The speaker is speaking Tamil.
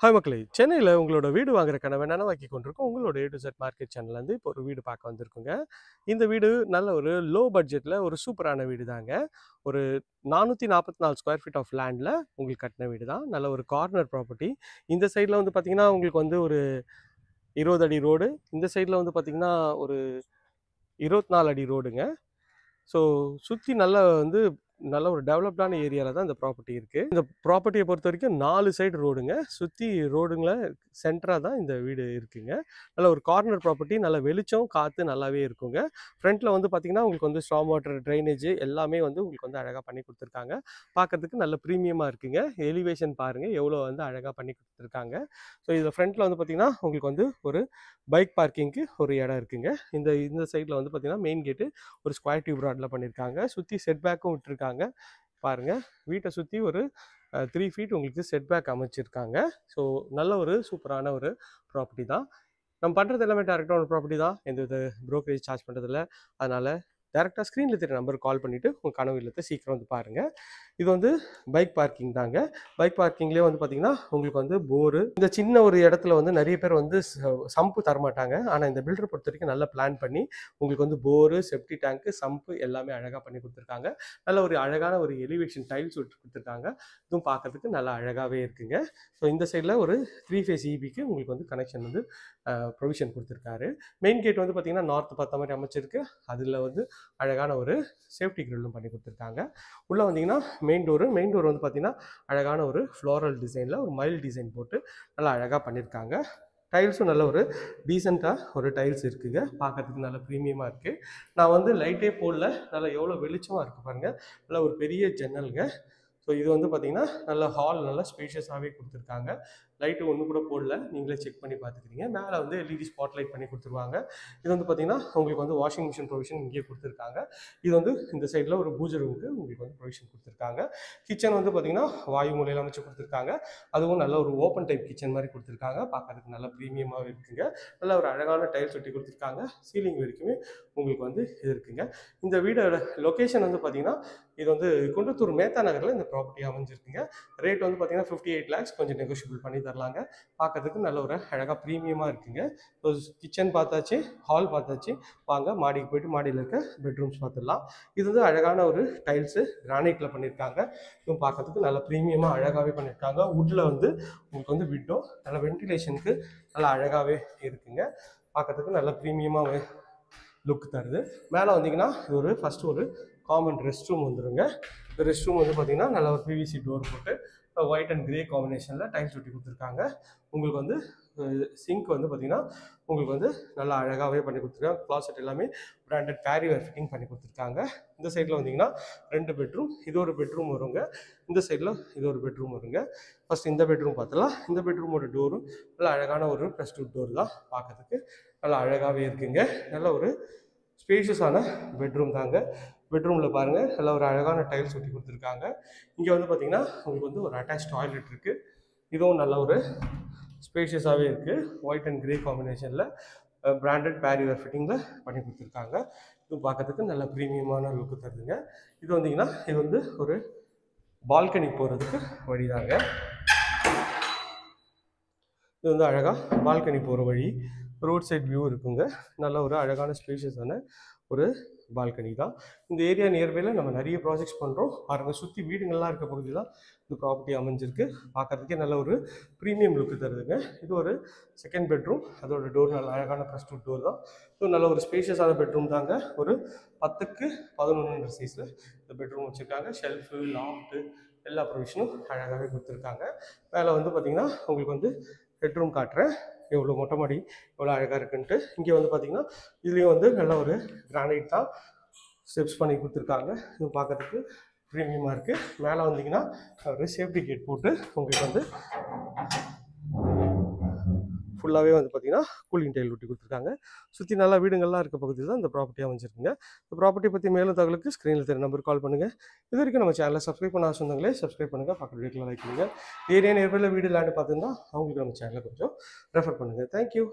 ஹாய் மக்களே! சென்னையில உங்களோட வீடு வாங்குற கனவ நனவாக்கி கொண்டிருக்கும் உங்களோட ஏ டூ இசட் மார்க்கெட் சேனல்லேருந்து இப்போ ஒரு வீடு பார்க்க வந்திருக்கோங்க. இந்த வீடு நல்ல ஒரு லோ பட்ஜெட்ல ஒரு சூப்பரான வீடு தாங்க. ஒரு 444 ஸ்கொயர் ஃபீட் ஆஃப் லேண்ட்ல உங்களுக்கு கட்டின வீடு தான். நல்ல ஒரு கார்னர் ப்ராப்பர்ட்டி. இந்த சைட்ல வந்து பார்த்தீங்கன்னா, உங்களுக்கு வந்து ஒரு 20 அடி ரோடு. இந்த சைட்ல வந்து பார்த்தீங்கன்னா, ஒரு 24 அடி ரோடுங்க. ஸோ சுற்றி நல்ல ஒரு டெவலப்டான ஏரியாவில் தான் இந்த ப்ராப்பர்ட்டி இருக்குது. இந்த ப்ராப்பர்ட்டியை பொறுத்த வரைக்கும் 4 சைடு ரோடுங்க. சுற்றி ரோடுங்கள சென்டராக தான் இந்த வீடு இருக்குங்க. நல்ல ஒரு கார்னர் ப்ராப்பர்ட்டி, நல்ல வெளிச்சம் காற்று நல்லாவே இருக்குங்க. ஃப்ரண்ட்டில் வந்து பார்த்திங்கன்னா உங்களுக்கு வந்து ஸ்டார்ம் வாட்டர் ட்ரைனேஜ் எல்லாமே வந்து உங்களுக்கு வந்து அழகாக பண்ணி கொடுத்துருக்காங்க. பார்க்கறதுக்கு நல்ல ப்ரீமியமாக இருக்குங்க. எலிவேஷன் பாருங்கள் எவ்வளோ வந்து அழகாக பண்ணி கொடுத்துருக்காங்க. ஸோ இதில் ஃப்ரண்ட்டில் வந்து பார்த்திங்கன்னா உங்களுக்கு வந்து ஒரு பைக் பார்க்கிங்க்கு ஒரு இடம் இருக்குங்க. இந்த சைடில் வந்து பார்த்திங்கன்னா மெயின் கேட்டு ஒரு ஸ்கொயர் டியூப் ராட்ல பண்ணியிருக்காங்க. சுற்றி செட் பேக்கும் விட்டுருக்காங்க. பாருங்க வீட்டை சுற்றி ஒரு 3 ஃபீட் உங்களுக்கு செட் பேக் அமைச்சிருக்காங்க. ஸோ நல்ல ஒரு சூப்பரான ஒரு ப்ராப்பர்ட்டி தான். நம்ம பண்ணுறது எல்லாமே டேரெக்டாக ஒரு ப்ராப்பர்ட்டி தான். எந்த வித ப்ரோக்கரேஜ் சார்ஜ் பண்ணுறதில்ல. அதனால் டேரெக்டாக ஸ்க்ரீனில் தெரிய நம்பருக்கு கால் பண்ணிவிட்டு உங்கள் கனவு இல்லத்தை சீக்கிரம் வந்து பாருங்கள். இது வந்து பைக் பார்க்கிங் தாங்க. பைக் பார்க்கிங்லேயே வந்து பார்த்திங்கன்னா உங்களுக்கு வந்து போரு, இந்த சின்ன ஒரு இடத்துல வந்து நிறைய பேர் வந்து சம்பு தரமாட்டாங்க. ஆனால் இந்த பில்டரை பொறுத்த வரைக்கும் நல்லா பிளான் பண்ணி உங்களுக்கு வந்து போரு, செப்டி டேங்க்கு, சம்பு எல்லாமே அழகாக பண்ணி கொடுத்துருக்காங்க. நல்ல ஒரு அழகான ஒரு எலிவேஷன் டைல்ஸ் விட்டு கொடுத்துருக்காங்க. இதுவும் பார்க்கறதுக்கு நல்லா அழகாகவே இருக்குங்க. ஸோ இந்த சைடில் ஒரு 3 ஃபேஸ் இபிக்கு உங்களுக்கு வந்து கனெக்ஷன் வந்து ப்ரொவிஷன் கொடுத்துருக்காரு. மெயின் கேட் வந்து பார்த்திங்கன்னா நார்த் பார்த்த மாதிரி அமைச்சிருக்கு. அதில் வந்து அழகான ஒரு சேஃப்டி கிரில்லும் பண்ணி கொடுத்துருக்காங்க. உள்ளே வந்தீங்கன்னா மெயின் டோர் வந்து பார்த்திங்கன்னா அழகான ஒரு ஃப்ளோரல் டிசைனில் ஒரு மைல் டிசைன் போட்டு நல்லா அழகாக பண்ணியிருக்காங்க. டைல்ஸும் நல்ல ஒரு டீசெண்டாக ஒரு டைல்ஸ் இருக்குதுங்க. பார்க்கறதுக்கு நல்ல ப்ரீமியமாக இருக்குது. நான் வந்து லைட்டே போடல. நல்லா எவ்வளோ வெளிச்சமாக இருக்குது பாருங்கள். நல்லா ஒரு பெரிய ஜன்னலுங்க. ஸோ இது வந்து பார்த்திங்கன்னா நல்ல ஹால் நல்லா ஸ்பேஷியஸாகவே கொடுத்துருக்காங்க. லைட்டு ஒன்று கூட போடல, நீங்களே செக் பண்ணி பார்த்துக்கிறீங்க. மேலே வந்து எல்இடி ஸ்பாட் லைட் பண்ணி கொடுத்துருவாங்க. இது வந்து பார்த்திங்கன்னா உங்களுக்கு வந்து வாஷிங் மிஷின் ப்ரொவிஷன் இங்கேயே கொடுத்துருக்காங்க. இது வந்து இந்த சைடில் ஒரு பூஜை ரூமுக்கு உங்களுக்கு வந்து ப்ரொவிஷன் கொடுத்துருக்காங்க. கிச்சன் வந்து பார்த்திங்கன்னா வாயு மூலையில் அமைச்சு கொடுத்துருக்காங்க. அதுவும் நல்ல ஒரு ஓப்பன் டைப் கிச்சன் மாதிரி கொடுத்துருக்காங்க. பார்க்கறதுக்கு நல்ல ப்ரீமியமாகவே இருக்குங்க. நல்ல ஒரு அழகான டைல்ஸ் ஒட்டி கொடுத்துருக்காங்க. சீலிங் வரைக்குமே உங்களுக்கு வந்து இது இருக்குங்க. இந்த வீடோட லொக்கேஷன் வந்து பார்த்திங்கன்னா இது வந்து குன்றத்தூர் மேத்தா நகரில் இந்த ப்ராப்பர்ட்டி அமைஞ்சிருக்குங்க. ரேட் வந்து பார்த்திங்கன்னா 58 lakhs, கொஞ்சம் நெகோஷியபிள் பண்ணி தரலாங்க. பார்க்கறதுக்கு நல்ல ஒரு அழகாக ப்ரீமியமாக இருக்குங்க. ஸோ கிச்சன் பார்த்தாச்சு, ஹால் பார்த்தாச்சு. வாங்க மாடிக்கு போய்ட்டு மாடியில் இருக்க பெட்ரூம்ஸ் பார்த்துடலாம். இது வந்து அழகான ஒரு டைல்ஸு கிரானைட்டில் பண்ணியிருக்காங்க. இதுவும் பார்க்கறதுக்கு நல்ல ப்ரீமியமாக அழகாகவே பண்ணியிருக்காங்க. வுட்டில் வந்து உங்களுக்கு வந்து விண்டோ நல்ல வென்டிலேஷனுக்கு நல்லா அழகாகவே இருக்குங்க. பார்க்கறதுக்கு நல்ல ப்ரீமியமாக லுக் தருது. மேலே வந்தீங்கன்னா இது ஒரு ஃபஸ்ட்டு ஒரு காமன் ரெஸ்ட் ரூம் வந்துடுங்க. இந்த ரெஸ்ட் ரூம் வந்து பார்த்திங்கன்னா நல்ல ஒரு பிவிசி டோர் போட்டு ஒயிட் அண்ட் கிரே காம்பினேஷனில் டைல்ஸ் ஒட்டி கொடுத்துருக்காங்க. உங்களுக்கு வந்து சிங்க் வந்து பார்த்திங்கன்னா உங்களுக்கு வந்து நல்லா அழகாகவே பண்ணி கொடுத்துருக்காங்க. க்ளாசெட் எல்லாமே பிராண்டட் கேரிவேர் ஃபிட்டிங் பண்ணி கொடுத்துருக்காங்க. இந்த சைடில் வந்தீங்கன்னா 2 பெட்ரூம், இது ஒரு பெட்ரூம் வருங்க. இந்த சைடில் இது ஒரு பெட்ரூம் வருங்க. ஃபஸ்ட் இந்த பெட்ரூம் பார்த்துலாம். இந்த பெட்ரூமோட டோரும் நல்லா அழகான ஒரு +2 டோர் தான். பார்க்கறதுக்கு நல்லா அழகாகவே இருக்குங்க. நல்ல ஒரு ஸ்பேஷியஸான பெட்ரூம் தாங்க. பெட்ரூமில் பாருங்கள் நல்லா ஒரு அழகான டைல்ஸ் ஒட்டி கொடுத்துருக்காங்க. இங்கே வந்து பார்த்திங்கன்னா உங்களுக்கு வந்து ஒரு அட்டாச் டாய்லெட் இருக்குது. இதுவும் நல்ல ஒரு ஸ்பேஷியஸாகவே இருக்குது. ஒயிட் அண்ட் கிரே காம்பினேஷனில் பிராண்டட் பேரிவேர் ஃபிட்டிங்கில் பண்ணி கொடுத்துருக்காங்க. இது பார்க்கறதுக்கு நல்ல ப்ரீமியமான லுக்கு தருதுங்க. இது வந்தீங்கன்னா இது வந்து ஒரு பால்கனி போகிறதுக்கு வழிதாங்க. இது வந்து அழகாக பால்கனி போகிற வழி, ரோட் சைட் வியூ இருக்குங்க. நல்ல ஒரு அழகான ஸ்பேஷியஸான ஒரு பால்கனி தான். இந்த ஏரியா நியர்பையில் நம்ம நிறைய ப்ராஜெக்ட்ஸ் பண்ணுறோம். பாருங்கள் சுற்றி வீடுங்கள்லாம் இருக்க பகுதி தான் இந்த ப்ராப்பர்ட்டி அமைஞ்சிருக்கு. பார்க்குறதுக்கே நல்ல ஒரு ப்ரீமியம் லுக்கு தருதுங்க. இது ஒரு செகண்ட் பெட்ரூம். அதோட டோர் நல்ல அழகான +2 டோர் தான். ஸோ நல்ல ஒரு ஸ்பேஷியஸான பெட்ரூம் தாங்க. ஒரு 10க்கு 11 சைஸில் இந்த பெட்ரூம் வச்சுருக்காங்க. ஷெல்ஃபு, லாஃப்ட்டு எல்லா ப்ரொவிஷனும் அழகாகவே கொடுத்துருக்காங்க. மேலே வந்து பார்த்திங்கன்னா உங்களுக்கு வந்து பெட்ரூம் காட்டுறேன். எவ்வளோ மொட்டை மாடி எவ்வளோ அழகாக இருக்குன்ட்டு. இங்கே வந்து பார்த்திங்கன்னா இதுலேயும் வந்து நல்ல ஒரு கிரானைட் தான் ஸ்டெப்ஸ் பண்ணி கொடுத்துருக்காங்க. இது பார்க்கறதுக்கு ப்ரீமியமாக இருக்குது. மேலே வந்தீங்கன்னா ஒரு சேஃப்டி கேட் போட்டு உங்களுக்கு வந்து ஃபுல்லாகவே வந்து பார்த்திங்கன்னா கூலிங் டைல் ஒட்டி கொடுத்துருக்காங்க. சுற்றி நல்லா வீடுங்கள்லாம் இருக்க பகுதியில் தான் இந்த ப்ராப்பர்ட்டி அமைஞ்சிருக்குங்க. இந்த ப்ராப்பர்ட்டி பற்றி மேலும் தகவலுக்கு ஸ்க்ரீனில் தெரிய நம்பருக்கு கால் பண்ணுங்கள். இது வரைக்கும் நம்ம சேனலை சப்ஸ்கிரைப் பண்ண சொந்தங்களே சப்ஸ்கிரைப் பண்ணுங்கள். பக்கத்து வீட்டில் லைக் பண்ணுங்கள். ஏரியா நியர்பையில் வீடு லேண்டு பார்த்துருந்தா அவங்களுக்கு நம்ம சேனலை கொஞ்சம் ரெஃபர் பண்ணுங்கள். தேங்க்யூ.